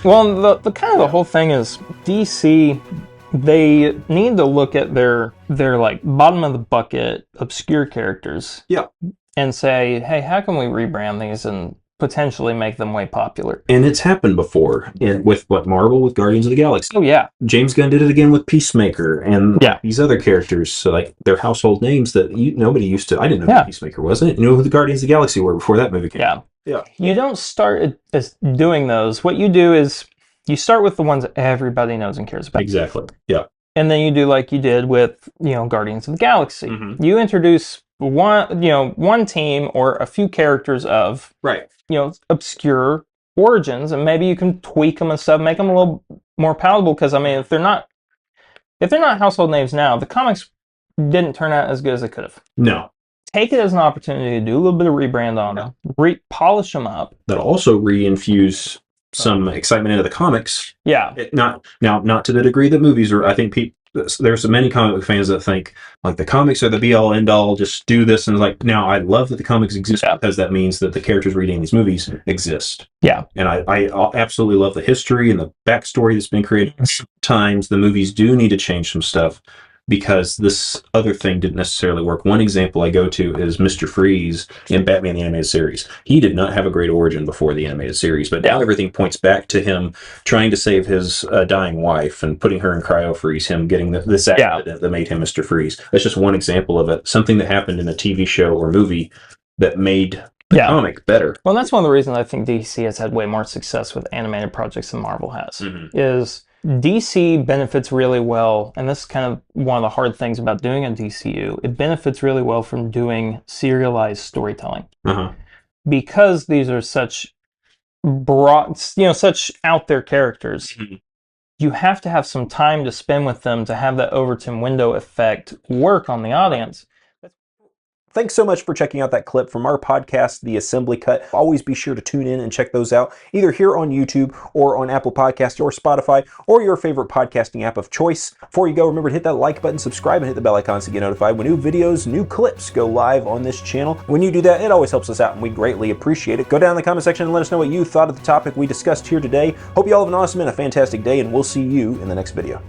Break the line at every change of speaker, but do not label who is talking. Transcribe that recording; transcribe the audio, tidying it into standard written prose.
Well, the kind of the whole thing is DC. They need to look at their like bottom of the bucket obscure characters.
Yeah.
And say, hey, how can we rebrand these and potentially make them way popular?
And it's happened before with Marvel with Guardians of the Galaxy.
Oh yeah.
James Gunn did it again with Peacemaker and these other characters. So like they're household names that nobody used to. I didn't know who Peacemaker was. I didn't know who the Guardians of the Galaxy were before that movie came out. Yeah.
You don't start as doing those. What you do is you start with the ones that everybody knows and cares about.
Exactly. Yeah.
And then you do like you did with, Guardians of the Galaxy.
Mm-hmm.
You introduce one team or a few characters of, obscure origins, and maybe you can tweak them and stuff, make them a little more palatable. Because I mean, if they're not household names now, the comics didn't turn out as good as they could have.
No.
Take it as an opportunity to do a little bit of rebrand on them, polish them up.
That'll also reinfuse some excitement into the comics.
Yeah.
Not to the degree that movies are. I think there's many comic book fans that think like the comics are the be all end all. Just do this, and like now I love that the comics exist because that means that the characters reading these movies exist.
Yeah.
And I absolutely love the history and the backstory that's been created. Sometimes the movies do need to change some stuff, because this other thing didn't necessarily work. One example I go to is Mr. Freeze in Batman the Animated Series. He did not have a great origin before the animated series, but now everything points back to him trying to save his dying wife and putting her in cryo-freeze, him getting this accident that made him Mr. Freeze. That's just one example of it. Something that happened in a TV show or movie that made the comic better.
Well, that's one of the reasons I think DC has had way more success with animated projects than Marvel has, is DC benefits really well, and this is kind of one of the hard things about doing a DCU. It benefits really well from doing serialized storytelling. Because these are such broad, such out there characters. You have to have some time to spend with them to have that Overton window effect work on the audience.
Thanks so much for checking out that clip from our podcast, The Assembly Cut. Always be sure to tune in and check those out, either here on YouTube or on Apple Podcasts or Spotify or your favorite podcasting app of choice. Before you go, remember to hit that like button, subscribe, and hit the bell icon to get notified when new videos, new clips go live on this channel. When you do that, it always helps us out, and we greatly appreciate it. Go down in the comment section and let us know what you thought of the topic we discussed here today. Hope you all have an awesome and a fantastic day, and we'll see you in the next video.